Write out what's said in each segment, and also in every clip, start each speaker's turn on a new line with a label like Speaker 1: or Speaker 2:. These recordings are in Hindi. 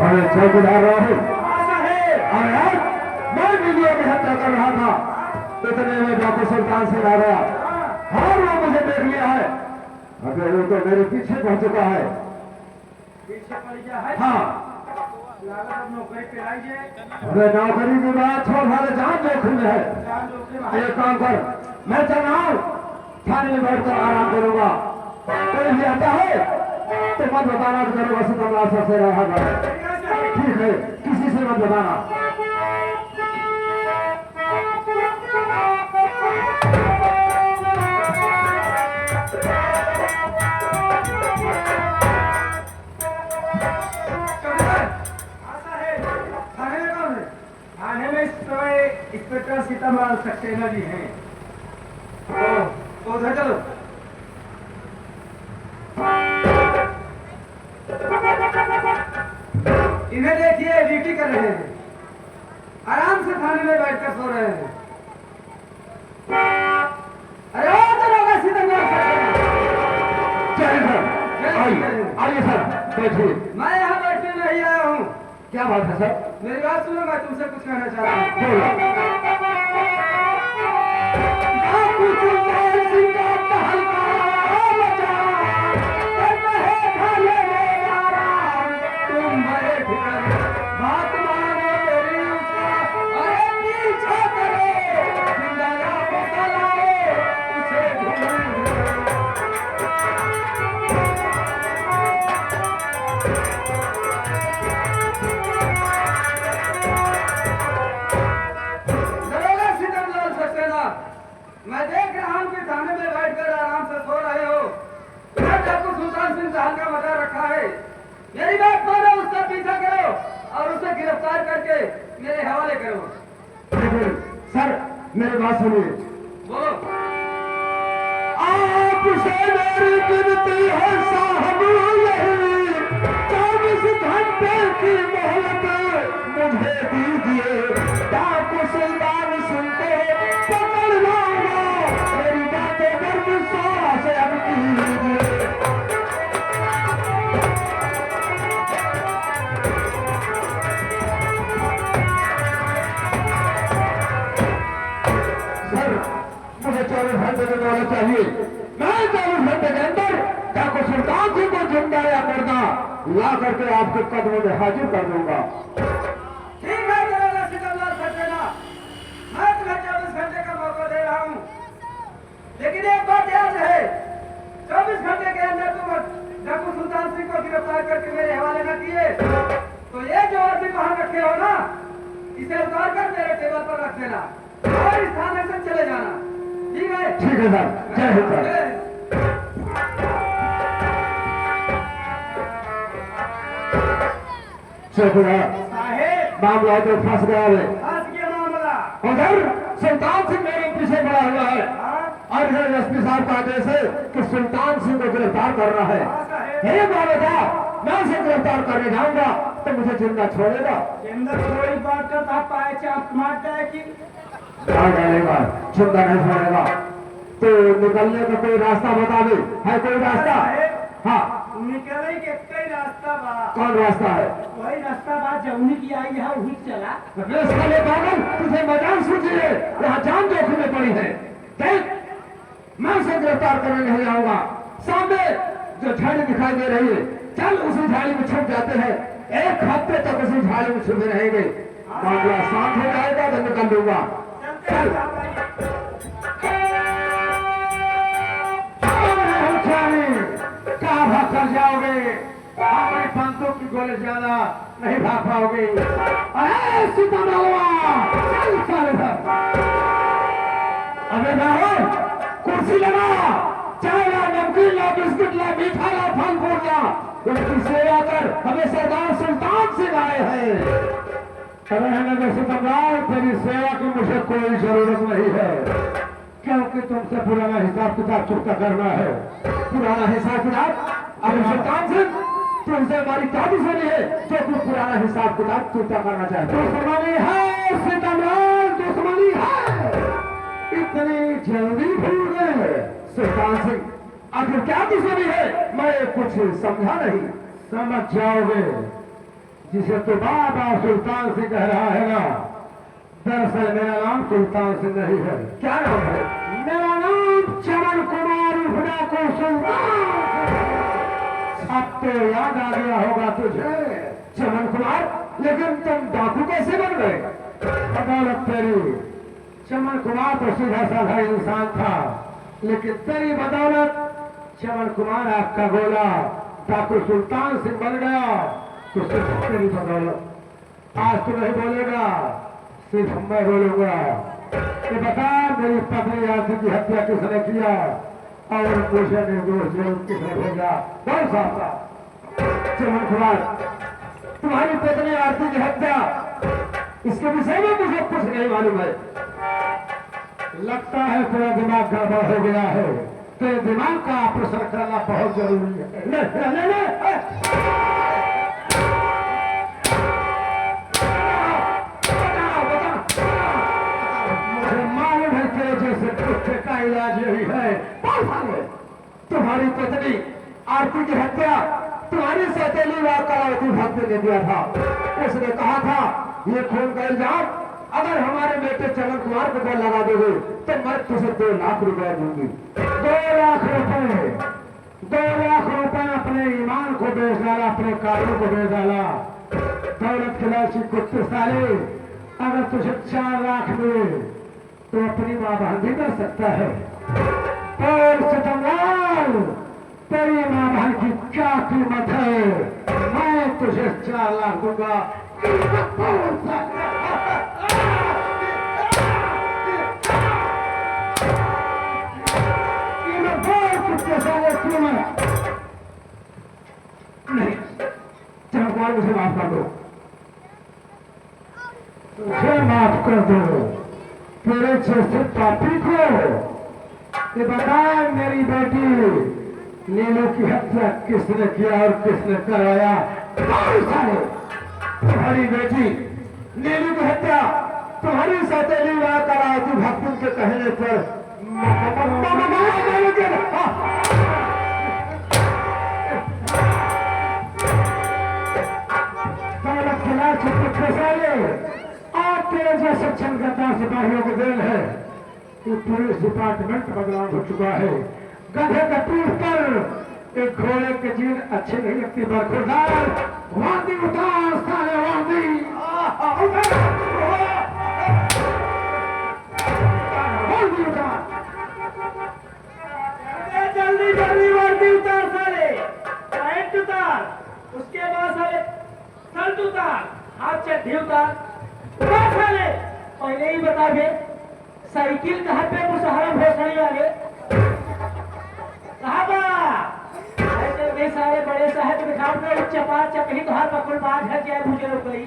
Speaker 1: अरे चौकीदार राहुल अरे यार मैं वीडियो में हत्या कर रहा था इतने में डॉक्टर सुल्तान सिंह आ गया और वो मुझे देख लिया है। अबे वो तो मेरे पीछे पहुंच चुका है।
Speaker 2: पीछे पड़ गया है।
Speaker 1: हाँ
Speaker 2: नौकरी पे आइए।
Speaker 1: अरे नौकरी की बात छोड़ हमारे जान जोखिम में है। एक काम कर मैं चल रहा हूँ थाने में बैठकर आराम करूंगा। कोई भी आता है तो मत बताना करो बस कमला सबसे रहा है। ठीक है किसी से मत बताना।
Speaker 2: इंस्पेक्टर सीताराम सक्सेना जी हैं। तो उधर चलो। इन्हें देखिए ड्यूटी कर रहे हैं। आराम से थाने में बैठकर सो रहे हैं। अरे ओ दरोगा सीताराम सक्सेना।
Speaker 1: आइए सर बैठिए।
Speaker 2: मैं यहाँ बैठने नहीं आया हूँ।
Speaker 1: क्या बात है सर?
Speaker 2: मेरी बात सुनो मैं तुमसे कुछ कहना चाह रहा हूँ। तुम बड़े फिकर बात मानो तेरी उसका अरे पीछा करो जिंदा पता लाओ उसे मैं देख रहा हूँ कि थाने में बैठकर आराम से सो रहे हो। डॉक्टर सुल्तान सिंह जहां का मजा रखा है। मेरी बात मानो उसका पीछा करो और उसे गिरफ्तार करके मेरे हवाले करो।
Speaker 1: सर मेरी बात सुनिए।
Speaker 2: बोलो।
Speaker 1: आपसे मेरी विनती है साहब यही 24 घंटे की मोहलत मुझे दीजिए। डाकू सुल्तान सिंह को पकड़ लाऊंगा। मेरी बातों पर विश्वास अब कीजिए। सर मुझे 24 घंटे की मोहलत चाहिए। मैं 24 घंटे के अंदर डाकू सुल्तान सिंह को जिंदा या मुर्दा ला करके आपके कदमों में हाजिर कर दूंगा।
Speaker 2: ठीक है दरोगा सीताराम सक्सेना मैं तुम्हें 24 घंटे का मौका दे रहा हूँ। लेकिन एक बात याद है 24 घंटे के अंदर तुम डाकू सुल्तान सिंह को गिरफ्तार करके मेरे हवाले न किए तो ये जो आदमी वहां रखे हो ना इसे उतार कर मेरे टेबल पर रख देना और इस थाने से चले जाना। ठीक है?
Speaker 1: ठीक है सर जय हिंद सर। चौकीदार
Speaker 2: साहेब
Speaker 1: मामला तो फंस गया है।
Speaker 2: फंस गया मामला।
Speaker 1: उधर सुल्तान सिंह मेरे पीछे पड़ा हुआ है और इधर एसपी साहब का आदेश है कि सुल्तान सिंह को गिरफ्तार करना है। हे बाबा मैं उसे गिरफ्तार करने जाऊंगा तो मुझे जिंदा छोड़ेगा?
Speaker 2: कोई बात का था पाए चाप मार जाए कि
Speaker 1: डालेगा जिंदा नहीं छोड़ेगा। तो निकलने का कोई रास्ता बता दे। है कोई रास्ता? हाँ
Speaker 2: निकले के कई रास्ता बा।
Speaker 1: कौन रास्ता है?
Speaker 2: वही रास्ता बा जौनी की आई है वही चला।
Speaker 1: साले पागल तुझे मजाक सूझिए यहाँ जान जोखिम में पड़ी है। देख मैं उसे गिरफ्तार करने नहीं आऊंगा। सामने जो झाड़ी दिखाई दे रही है चल उसी झाड़ी में छुप जाते हैं। 1 हफ्ते तक उसी झाड़ी में छुपे रहेंगे। मामला शांत हो जाएगा तो निकल दूंगा। चल कहाँ भाग कर जाओगे? हमारी पंतों की गोले ज्यादा नहीं भाग पाओगे। अरे सीताराम चल चल इधर। अबे राहुल कुर्सी लगा चाय ला नमकीन ला बिस्कुट ला मीठा ला फल फूल ला। उनकी सेवा कर हमें सरदार सुल्तान सिंह आए हैं। अरे सीताराम तेरी सेवा की मुझे कोई जरूरत नहीं है क्योंकि तुमसे पुराना हिसाब किताब चुकता करना है। पुराना हिसाब किताब अभी सुल्तान सिंह तुमसे हमारी क्या दुश्मनी है जो तुम पुराना हिसाब किताब चुकता करना चाहते हो? दुश्मनी है सीताराम दुश्मनी है। इतनी जल्दी भूल गए सुल्तान सिंह? आखिर क्या दुश्मनी है? मैं कुछ समझा नहीं। समझ जाओगे जिसे तो बाबा सुल्तान से कह रहा है ना, दरअसल मेरा नाम सुल्तान से नहीं है।
Speaker 2: क्या नाम है?
Speaker 1: मेरा नाम चमन कुमार उर्फ को सुल्तान। अब तो याद आ गया होगा तुझे
Speaker 2: चमन कुमार, लेकिन तुम डाकू कैसे बन गए?
Speaker 1: अदालत तेरी। चमन कुमार तो सीधा साधा इंसान था, लेकिन तेरी बदौलत चमन कुमार आपका गोला डाकू सुल्तान सिंह बन गया। तो सिर्फ तेरी बदौलत। आज तो नहीं बोलेगा, सिर्फ मैं बोलूंगा। ये बता, मेरी पत्नी आरती की हत्या किसने किया और मुझे निर्दोष जेल किसने भेजा? कौन सा?
Speaker 2: चमन कुमार, तुम्हारी पत्नी आरती की हत्या, इसके विषय में मुझे कुछ नहीं मालूम है।
Speaker 1: लगता है तेरा दिमाग गड़बड़ हो गया है। तेरे दिमाग का ऑपरेशन करना बहुत जरूरी है। मुझे मालूम है तेरे जैसे कुत्ते का इलाज यही है।
Speaker 2: तुम्हारी पत्नी आरती की हत्या तुम्हारी सौतेली व कलावती भक्त ने दिया था। उसने कहा था, ये खून का इल्जाम अगर हमारे बेटे चमन कुमार को लगा दोगे तो मैं तुझे 2 लाख रुपए दूंगी।
Speaker 1: 2 लाख रुपए? 2 लाख रुपए अपने ईमान को बेच डाला, अपने कार्यों को बेच डाला। दौलत खिलाची कुत्ते साले, अगर तुझे 4 लाख मिले तो अपनी मां बहन भी कर सकता है। और सितमलाल, तेरी मां बहन की क्या कीमत है? मैं तुझे 4 लाख दूंगा। नहीं, चमन कुमार, मुझे माफ कर दो। तुझे माफ कर दो? तेरे जैसे पापी को? ये बता, मेरी बेटी नीलू की हत्या किसने किया और किसने करवाया?
Speaker 2: तुम्हारी बेटी नीलू की हत्या तुम्हारी सौतेली व कलावती भक्तों के कहने पर
Speaker 1: और तेरे जैसे छनगद्दार सिपाहियों को देन है कि पुलिस डिपार्टमेंट बदनाम हो चुका है। गधे के पीठ पर एक घोड़े के जीन अच्छे नहीं लगती। बरखुरदार, वादी उतार सारे वादी।
Speaker 2: जल्दी जल्दी वर्दी उतार साले, पैंट उतार, उसके बाद साले शर्ट उतार, हाथ चड्ढी उतार साले। पहले ही बता दे, साइकिल कहाँ पे मुसहरा भोसड़ी वाले कहाँ बा? ऐसे सारे बड़े साहब दिखाओ तो चपा चपही तो हर पकड़ बाज है क्या मुझे रोक गई।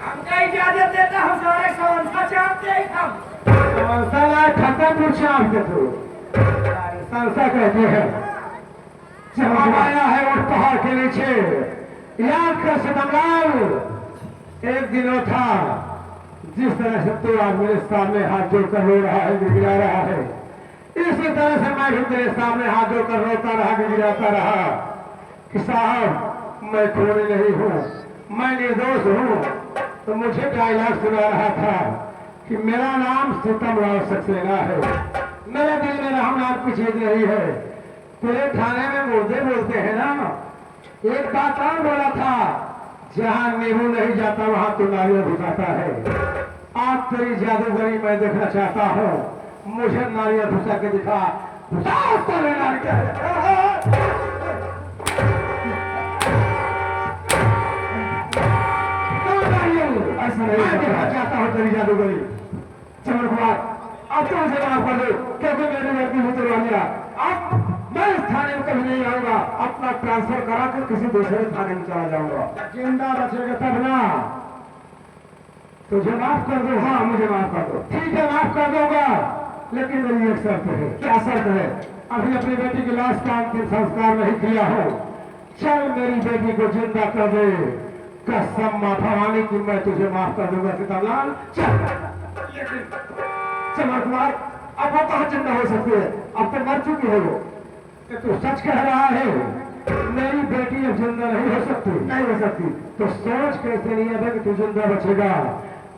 Speaker 2: हमका इजाजत देता हूँ, सारे संसा चाहते हैं हम।
Speaker 1: खत्म चाहते थे, संसा कहते हैं। जब आया है उस पहाड़ के नीचे, याद कर सितमलाल, एक दिन वो था जिस तरह से तू आज मेरे सामने हाथ जोड़कर रो रहा है, गिरा रहा है, इसी तरह से मैं भी तेरे सामने हाथ जोड़कर रोता रहा, गिराता रहा कि साहब मैं खूनी नहीं हूँ, मैं निर्दोष हूँ। तो मुझे डायलॉग सुना रहा था कि मेरा नाम सितमलाल सक्सेना है, मेरे दिल में राम नाम की चीज नहीं है। तेरे थाने में मुर्दे बोलते हैं ना। एक बात और बोला था, जहां नींबू नहीं जाता वहां तो नारियल घुसाता है। आज तेरी जादूगरी मैं देखना चाहता हूँ, मुझे नारियल घुसा के दिखा। ऐसा नहीं देखना चाहता हूँ तेरी जादूगरी। चमन कुमार, अब तो मुझे माफ कर दो, क्योंकि मैंने गलती से तुड़वा लिया। अब मैं इस थाने में कभी नहीं आऊंगा, अपना ट्रांसफर करा कर किसी दूसरे थाने में चला जाऊंगा। जिंदा बचेगा तब ना। तुझे माफ कर दो? हाँ, मुझे माफ कर दो। ठीक है, माफ कर दूंगा, लेकिन मेरी एक शर्त है। क्या शर्त है? अभी अपनी बेटी की लाश का अंतिम संस्कार नहीं किया हो, चल मेरी बेटी को जिंदा कर दे। कसम मां भवानी की मैं तुझे माफ कर दूंगा सितमलाल। चल।
Speaker 2: चमन कुमार,
Speaker 1: अब वो कहाँ जिंदा हो सकती है? अब तो मर चुकी है वो। कि तू सच कह रहा है? मेरी बेटी अब जिंदा नहीं हो सकती। नहीं हो सकती तो सोच कैसे नहीं है कि तू जिंदा बचेगा?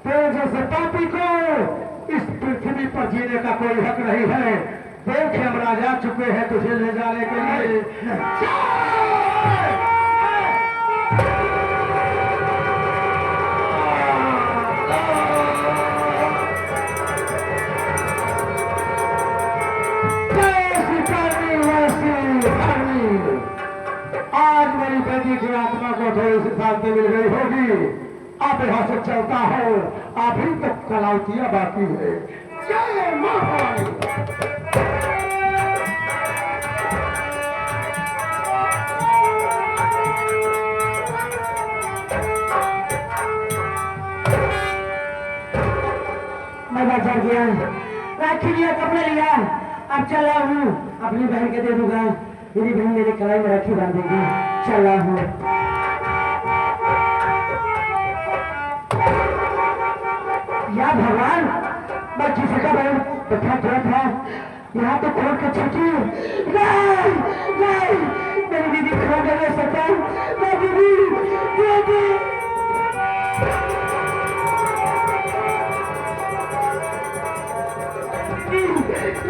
Speaker 1: तेरे जैसे पापी को इस पृथ्वी पर जीने का कोई हक नहीं है। देख हम राजा चुके हैं तुझे ले जाने के लिए। आज मेरी बेटी की आत्मा को थोड़ी सी शांति मिल गई होगी। अब यहां से चलता हो, अभी तक कलावतियां बाकी है। जय महारानी।
Speaker 3: मजा चढ़ गया, राखी लिया, कपड़े लिया, अब चल रहा हूँ अपनी बहन के दे दूंगा। मेरी बहन मेरे कलाई में राखी बांध देगी। चल रहा हूँ। या भगवान, मैं किसी का बहन बैठा थोड़ा था, यहाँ तो खोल के छुट्टी। नहीं नहीं, मेरी दीदी खो गई सकता। मैं दीदी दीदी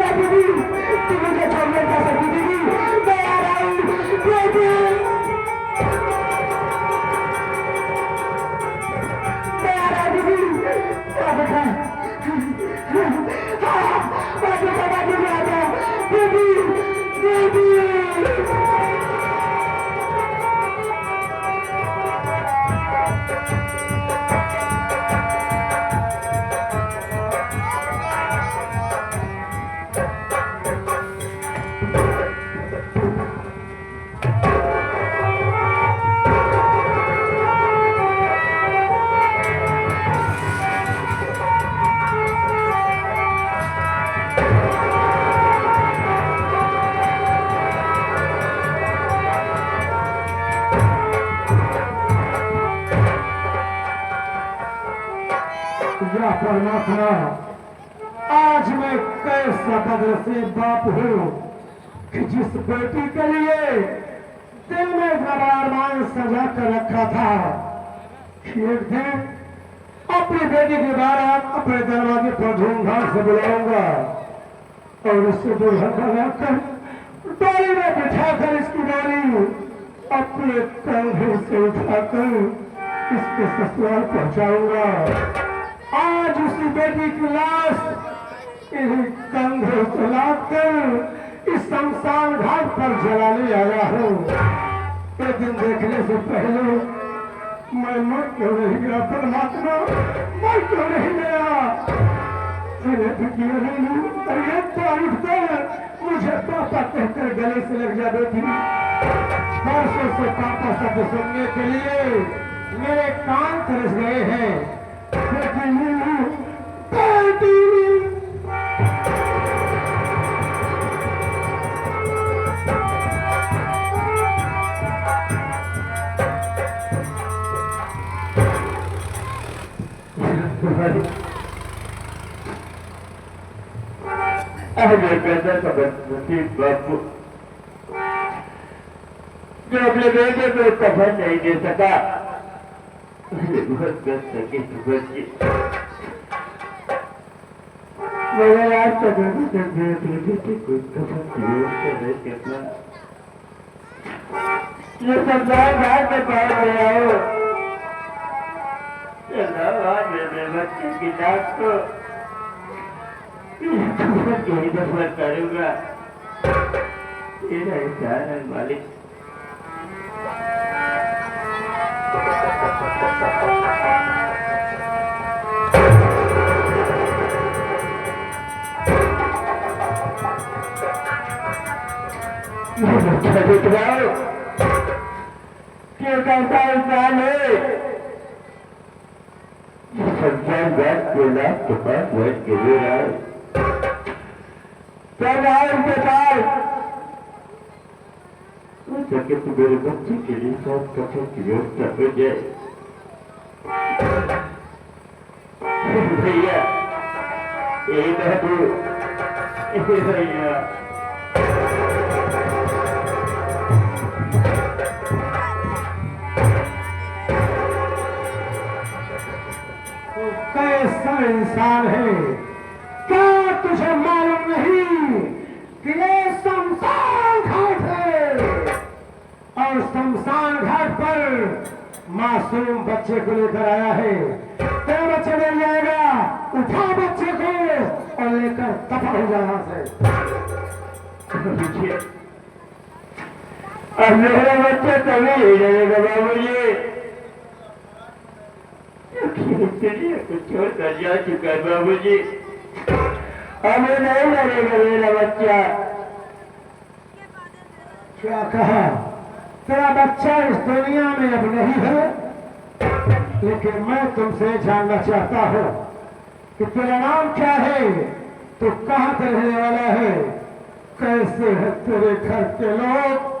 Speaker 3: दीदी, तू मुझे छोड़ नहीं जा सकती दीदी। मैं आ रहा हूँ दीदी, मैं आ रहा हूँ दीदी। दीदी दीदी
Speaker 1: या परमात्मा, आज मैं कैसा बदनसीब बाप हूँ कि जिस बेटी के लिए दिल में अरमान सजा कर रखा था कि एक दिन अपनी बेटी के बारात अपने दरवाजे पर धूमधाम से बुलाऊंगा और उससे दुल्हन बनाकर डोली में बिठाकर इसकी डोली अपने कंधे से उठाकर इसके ससुराल पहुंचाऊंगा। आज उसी बेटी की लाश इन्हीं कंधे से लाकर इस शमशान घाट पर जलाने आया हूँ। एक दिन देखने से पहले मैं मर क्यों नहीं गया परमात्मा, मर क्यों नहीं गया? मुझे पापा कहकर गले से लग जा बेटी। वर्षों से पापा शब्द सुनने के लिए मेरे कान तरस गए हैं।
Speaker 4: बापू जो अपने बेटे को कफन नहीं दे सका, बहुत कष्ट सके सुबह मेरे आज तक बेटे को कफन की व्यवस्था नहीं करना। ये सरदार घाट में पहुंच गया हो, मेरे बच्चे की नाक को यही दफा करूंगा। तेरा एहसान है मालिक। क्यों कहता इंसान है संसार बात के लाभ के पास बैठ के ले रहा है। उनके पास हो सके तो मेरे बच्चे के लिए सब कफन की व्यवस्था हो जाए। भैया यही बहबू भैया
Speaker 1: तो कैसा इंसान है, क्या तुझे मालूम नहीं कि ये शमशान घाट है और शमशान घाट पर मासूम बच्चे को लेकर आया है। तेरा बच्चे मिल जाएगा, उठा बच्चे को और लेकर दफा हो जाए यहाँ से।
Speaker 4: अब मेरा बच्चा तभी ही रहेगा बाबूजी, दुनिया को छोड़कर जा चुका है बाबूजी, हमें नहीं लड़ेगा मेरा बच्चा।
Speaker 1: क्या कहा? तेरा बच्चा इस दुनिया में अब नहीं है, लेकिन मैं तुमसे जानना चाहता हूँ कि तेरा नाम क्या है, तू कहाँ से रहने वाला है, कैसे है तेरे घर के लोग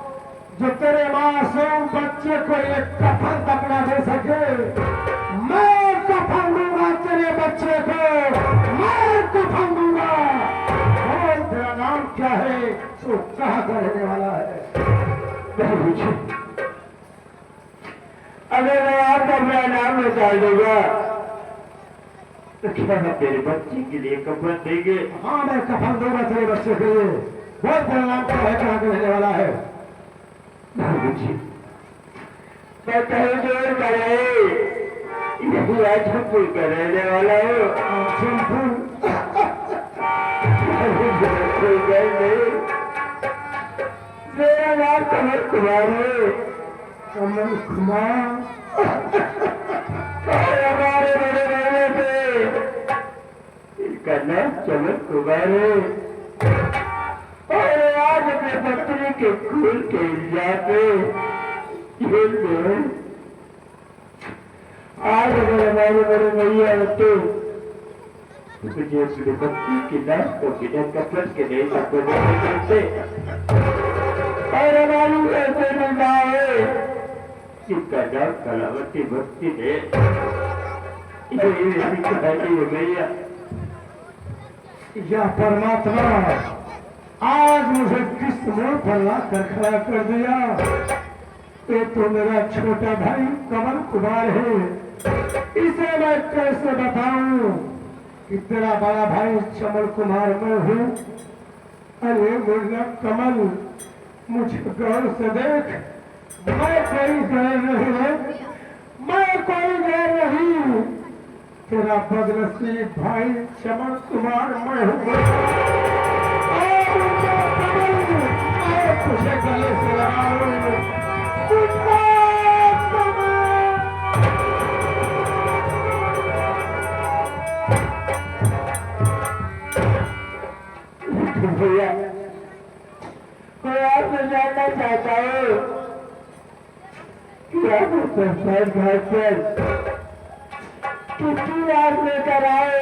Speaker 1: जो तेरे मासूम बच्चे को एक कफन पकड़ा दे सके। मैं कफन दूंगा तेरे बच्चे को, मैं कफन दूंगा। और तेरा नाम क्या है, तू कहाँ का रहने वाला है?
Speaker 4: बाबूजी अगर मैं आपका अपना नाम निकाल दूंगा तो क्या मैं तेरे बच्चे के लिए कफन देंगे?
Speaker 1: हाँ, मैं कफन दूंगा तेरे बच्चे के लिए। बोल तेरा नाम क्या है, कहाँ का रहने वाला है?
Speaker 4: बाबूजी मैं कहीं दूर का नहीं, यही आजमपुर का रहने वाला हूँ।
Speaker 1: सिंपल
Speaker 4: कोई गए नहीं, मेरा नाम कमल कुमार है।
Speaker 1: कमल कुमार
Speaker 4: और हमारे बड़े रहने पे इनका नाम कमल कुमार है। और आज अपने पत्नी के खून के इल्जाम पे जेल में है। आज अगर हमारे बड़े भैया होते मुझे अपने पत्नी की लाश को बिना कफन के नहीं सकते और हमारी ऐसे मिलना है जिनका नाम कलावती भक्ति है। यही मेरी कहानी है भैया।
Speaker 1: या परमात्मा आज मुझे किस मोड़ पर लाकर खड़ा कर दिया। ये तो मेरा छोटा भाई कमल कुमार है, इसे मैं कैसे बताऊं कि तेरा बड़ा भाई चमल कुमार मैं हूँ। अरे मुन्ना कमल, मुझे गौर से देख, मैं कोई गैर नहीं है, मैं कोई गैर नहीं, तेरा बदनसीब भाई चमल कुमार मैं हूँ। तुझे गले से लगाऊं,
Speaker 4: भैया मैं आपसे जानना चाहता हूँ कि आप शमशान घाट पर किसकी लाश लेकर आए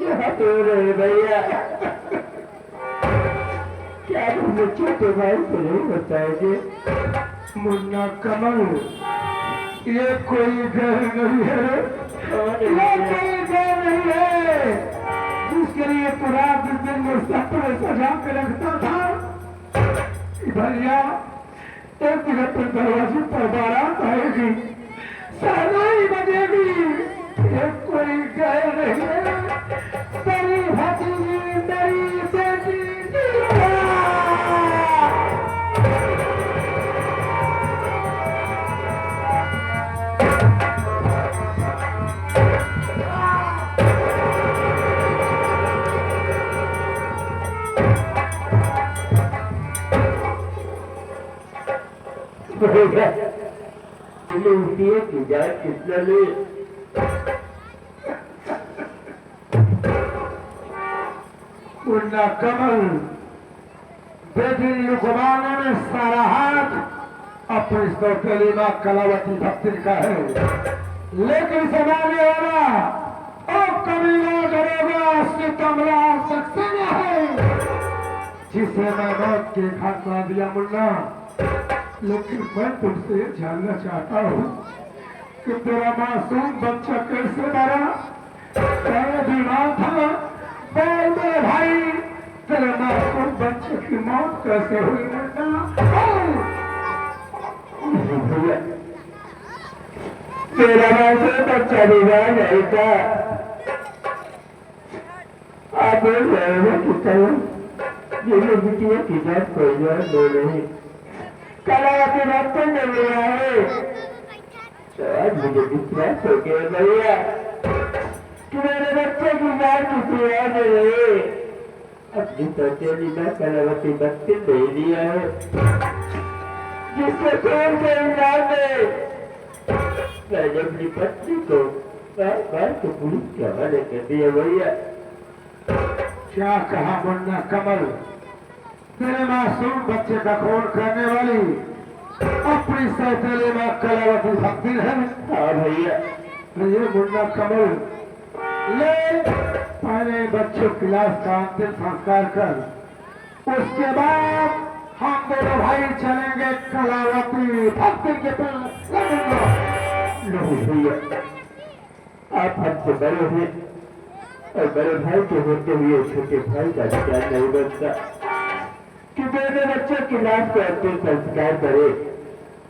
Speaker 4: यहाँ तो रहे भैया? क्या तुमने छोटे भाई को नहीं बताएंगे?
Speaker 1: मुन्ना कमल, ये कोई घर नहीं है, ये कोई घर नहीं है जिसके लिए तू रात दिन में सपने सजा के रखता था। भैया एक जगह पर दरवाजे पर बारात आएगी, सहनाई बजेगी, ये कोई घर नहीं है। तेरी भतीजी, तेरी बेटी
Speaker 4: उठिए की जाए कितना ले
Speaker 1: मुन्ना कमल, बेटी लुकमाने में सारा हाथ अपनी सौतेली मां कलावती भक्ति का है, लेकिन समाने वाला और कमीना करेगा सितमला सक्सेना है जिसे मैं मौत के घाट ला दिया। मुन्ना, लेकिन मैं तुमसे जानना चाहता हूँ कि तेरा मासूम बच्चा कैसे मरा? तेरा बीमार था, बोल दे भाई,
Speaker 3: बच्चे की मौत कैसे हुई मुन्ना?
Speaker 4: भैया तेरा नाम से बच्चा बीमार नहीं था। आप बोल रहे हो कि कल ये बिटिया की जात कोई जान लो नहीं, कलावती डॉक्टर ने लिया है तो आज मुझे विश्वास हो गया भैया कि मेरे बच्चे की जान किसी और ने नहीं, अपनी सौतेली माँ कलावती बच्चे ले लिया है जिसके खून के इल्जाम में मैंने अपनी पत्नी को बार बार तो पुलिस के हवाले कर दिया भैया।
Speaker 3: क्या कहा मुन्ना कमल? तेरे मासूम बच्चे का खून करने वाली अपनी सौतेली माँ कलावती भक्ति है।
Speaker 4: हाँ भैया।
Speaker 3: ये मुन्ना कमल ले पहले बच्चों की लाश का अंतिम संस्कार कर, उसके बाद हम दोनों भाई चलेंगे कलावती भक्ति के पास।
Speaker 4: नहीं भैया, आप हमसे बड़े हैं और बड़े भाई के होते हुए छोटे भाई का अधिकार नहीं बनता कि मेरे बच्चे की लाश को अंतिम संस्कार करे।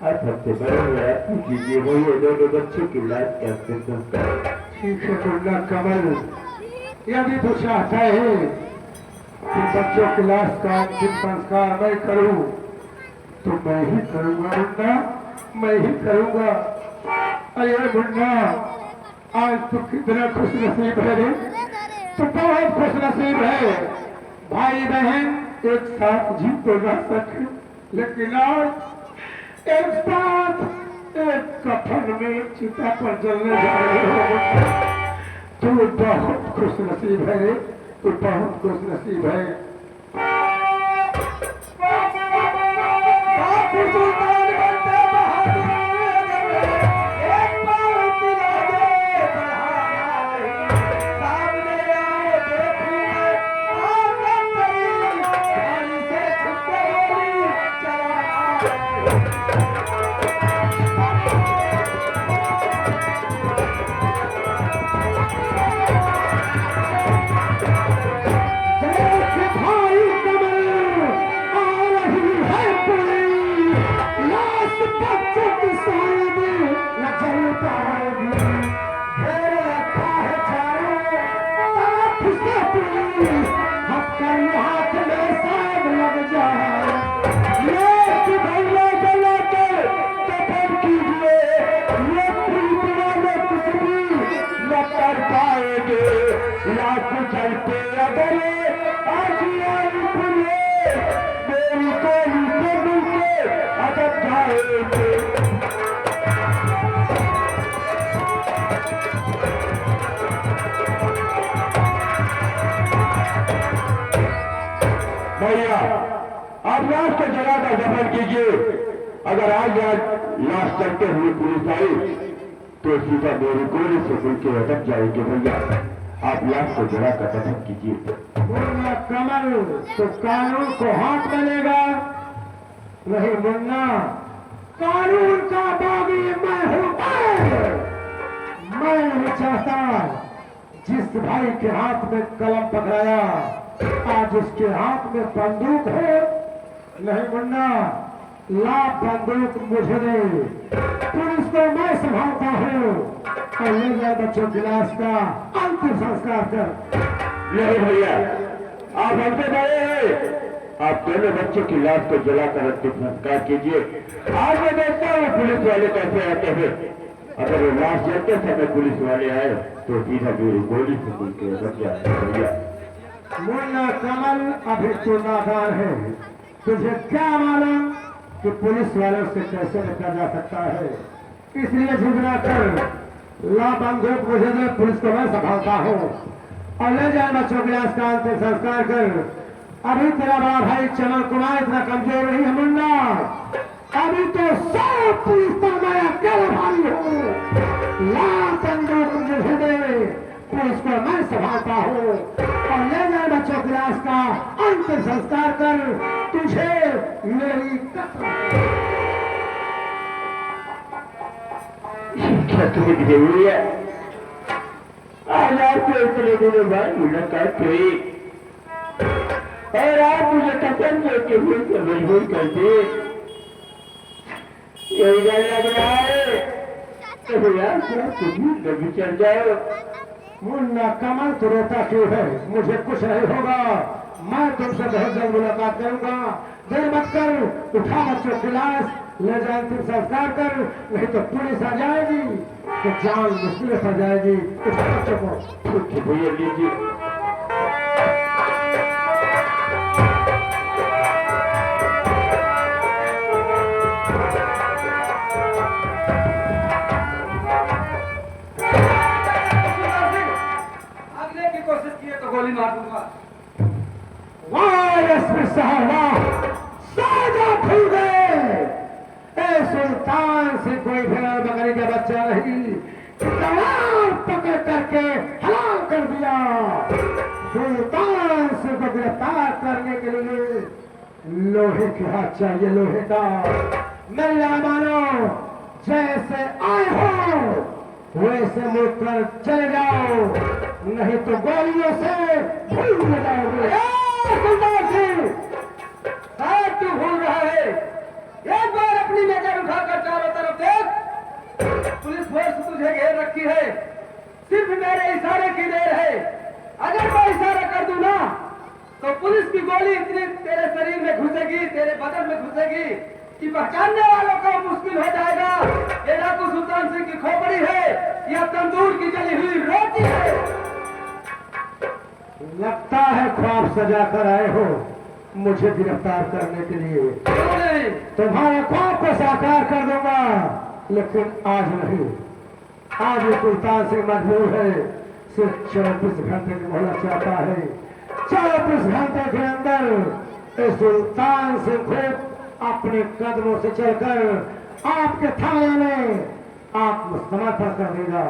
Speaker 4: आप हमसे बड़े हैं, आप कीजिए भैया दोनों बच्चों की लाश का अंतिम संस्कार।
Speaker 3: ठीक है मुन्ना कमल, यदि तू चाहता है कि बच्चों की लाश का अंतिम संस्कार मैं करूं तो मैं ही करूंगा मुन्ना, मैं ही करूंगा। अरे मुन्ना, आज तो कितना खुश नसीब है रे, तो बहुत खुश नसीब है। भाई बहन एक साथ जी तो ना सके, लेकिन आज एक साथ एक कफन में चिता पर जलने जा रहे हो। तू बहुत खुश नसीब है रे, तू बहुत खुश नसीब है।
Speaker 4: भैया आप लाश को जगह का दफन कीजिए। अगर आज लाश चलते हुए पुलिस आई तो सीधा मेरी गोली से मिल के अटक जाएंगे। भैया आप लाश को जगह का दफन कीजिए।
Speaker 3: मुन्ना कमल तो कानून को हाथ मिलेगा नहीं मुन्ना, कानून का बागी मैं हूं। मैं नहीं चाहता जिस भाई के हाथ में कलम पकड़ाया आज उसके हाथ में बंदूक है। नहीं मुन्ना, ला बंदूक मुझे दे, पुलिस को मैं संभालता हूँ और ले जाए बच्चों की लाश का अंतिम संस्कार कर।
Speaker 4: नहीं भैया आप हमसे बड़े हैं, आप दोनों बच्चों की लाश को जलाकर अंतिम संस्कार कीजिए। आज मैं देखता हूँ पुलिस वाले कैसे आते हैं। अगर वो लाश जलते समय पुलिस वाले आए तो सीधा मेरी गोली से मिल के अटक जाए। भैया
Speaker 3: मुन्ना कमल अभी तो नादान है, तुझे क्या मालूम कि पुलिस वालों से कैसे निकला जा सकता है। इसलिए झुकना कर ला बंदूक मुझे दे, पुलिस को मैं संभालता हूँ और ले जाए बच्चों की लाश का अंतिम संस्कार कर। अभी तेरा बड़ा भाई चमन कुमार इतना कमजोर नहीं है मुन्ना, अभी तो 100 पुलिस पर मैं अकेला भाई हूँ। ला बंदूक मुझे दे, पुलिस को मैं संभालता हूँ और ले जाए बच्चों की लाश का अंतिम संस्कार कर। तुझे मेरी कसम।
Speaker 4: क्या तुम्हें जरूरी है? आज आपको इतने दिनों बाद मुलाकात हुई और आप मुझे कतल करके हुए से मजबूर कर दिए। यही डर लग रहा है तो यार तुम्हें कभी चल जाओ।
Speaker 1: मुन्ना कमल तो रोता क्यों है? मुझे कुछ नहीं होगा, मैं तुमसे बहुत जल्द मुलाकात करूंगा। देर मत कर, उठा बच्चों की लाश ले जाए, तुम संस्कार कर, नहीं तो पुलिस आ जाएगी तो जान मुश्किल में पड़ जाएगी। उठा बच्चों को।
Speaker 4: ठीक है भैया, लीजिए।
Speaker 2: भागने की कोशिश की है तो गोली मार दूंगा।
Speaker 1: वाह एसपी साहब, वाह, साजा खुल गए। ए सुल्तान से कोई भेड़ बकरी का बच्चा नहीं, तलवार पकड़ करके हलाल कर दिया। सुल्तान से को गिरफ्तार करने के लिए लोहे के हाथ चाहिए, लोहे का। मेरे मानो, जैसे आए हो वैसे मुड़कर चले जाओ, नहीं तो गोलियों से भूल जाओगे। सुल्तान सिंह, शायद तू भूल रहा है, एक बार अपनी नजर उठाकर चारों तरफ देख। पुलिस फोर्स तुझे घेर रखी है, सिर्फ मेरे इशारे की देर है। अगर मैं इशारा कर दूं ना तो पुलिस की गोली इतनी तेरे शरीर में घुसेगी, तेरे बदन में घुसेगी कि पहचानने वालों को मुश्किल हो जाएगा। ये डाकू सुल्तान सिंह की खोपड़ी है या तंदूर की जली हुई रोटी है। लगता है ख्वाब सजा कर आए हो मुझे गिरफ्तार करने के लिए। तुम्हारे ख्वाब को साकार कर दूंगा, लेकिन आज नहीं। आज ये सुल्तान सिंह मजबूर है, सिर्फ 24 घंटे की मोहलत चाहता है। 24 घंटे के अंदर इस सुल्तान सिंह खुद अपने कदमों से चलकर आपके थाने में आत्मसमर्पण कर देगा।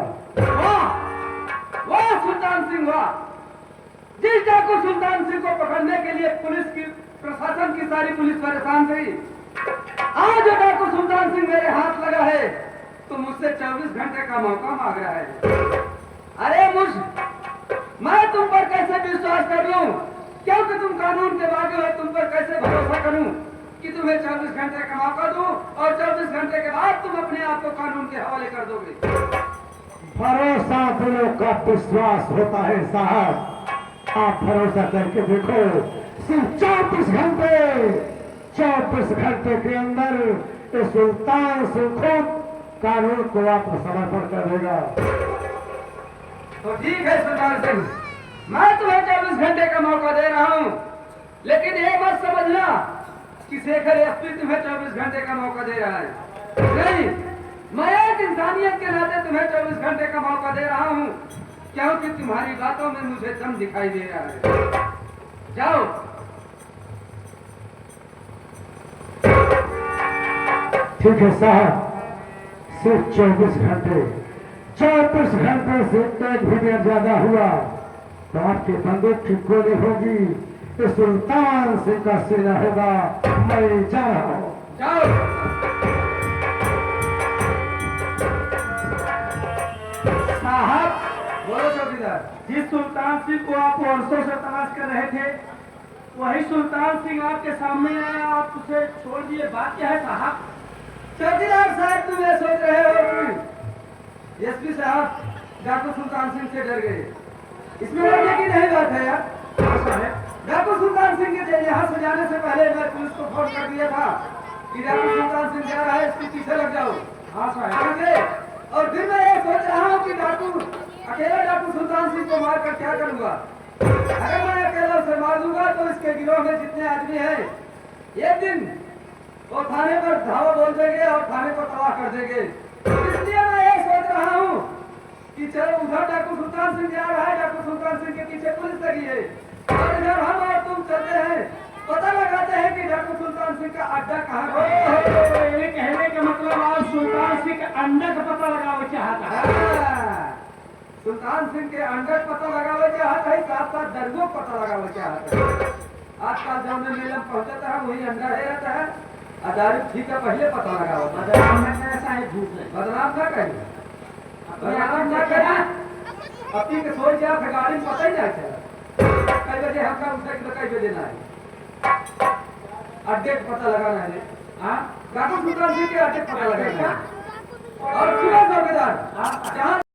Speaker 1: वाह वाह सुल्तान सिंह, वाह। जिस डाकू सुल्तान सिंह को पकड़ने के लिए पुलिस की, प्रशासन की सारी पुलिस परेशान थी, आज जो डाकू सुल्तान सिंह मेरे हाथ लगा है तो मुझसे 24 घंटे का मौका मांग रहा है। अरे मैं तुम पर कैसे विश्वास कर लूं, क्योंकि तुम कानून के बागी हो। तुम पर कैसे भरोसा करूं कि तुम्हें 24 घंटे का मौका दूं और 24 घंटे के बाद तुम अपने आप को कानून के हवाले कर दोगे। भरोसा दिलों का विश्वास होता है साहब, आप भरोसा करके देखो। सिर्फ 24 घंटे के अंदर इस सुल्तान सिंह खुद कानून को आत्मसमर्पण कर देगा। तो ठीक है सुल्तान सिंह, मैं तुम्हें 24 घंटे का मौका दे रहा हूं, लेकिन ये मत समझना कि शेखर एसपी तुम्हें 24 घंटे का मौका दे रहा है। नहीं, मैं एक इंसानियत के नाते तुम्हें 24 घंटे का मौका दे रहा हूं, क्योंकि तुम्हारी बातों में मुझे दम दिखाई दे रहा है। जाओ। ठीक है साहब, सिर्फ 24 घंटे। 24 घंटे से एक भी देर ज्यादा हुआ तो आपकी बंदूक की गोली होगी, इस सुल्तान सिंह का सीना होगा। मैं जा रहा हूं। जाओ। साहब, बोलो चौकीदार। जिस सुल्तान सिंह को आप वर्षों से तलाश कर रहे थे, वही सुल्तान सिंह आपके सामने आया, आप उसे छोड़ दिए। बात क्या है साहब? चौकीदार साहब, तुम ये सोच रहे हो एसपी साहब डाकू सुल्तान सिंह से डर गए, इसमें डरने की नहीं बात है यार। डाकू सुल्तान सिंह के यहाँ से जाने से पहले मैं पुलिस को फोन कर दिया था कि डाकू सुल्तान सिंह जा रहा है, इसके पीछे लग जाओ। हाँ साहब। और फिर मैं ये सोच रहा हूँ कि अकेला डाकू सुल्तान सिंह को मार कर क्या करूंगा। अगर मैं अकेला उसे मार दूंगा तो इसके गिरोह में जितने आदमी हैं एक दिन वो थाने पर धावा बोल देंगे और थाने को तबाह कर देंगे। इसलिए मैं ये सोच रहा हूँ कि चलो उधर डाकू सुल्तान सिंह जा रहा है, डाकू सुल्तान सिंह के पीछे पुलिस लगी है, और इधर हम और तुम चलते हैं, पता लगाते हैं कि डाकू सुल्तान सिंह का अड्डा कहाँ है। ये कहने का मतलब आप सुल्तान सिंह के अंडा का पता लगाना चाहता है। सुल्तान सिंह के अंडा का पता लगाना चाहता है, साथ साथ दर्गों का पता लगाना चाहता है। आजकल जो में मेला पहुंचाता है वही अंडा है रहता है। अदारी ठीक है, पहले पता लगा होता है। बदनाम ना करिए, बदनाम ना करिए। अपनी के सोच जा गाड़ी में पता ही नहीं चला।
Speaker 2: कई बजे हमका उठे तो कई बजे ना है अड्डे का पता लगाना है हाँ काकू सुल्तान जी के अड्डे का पता लगाना है और सुबह चौकीदार जहाँ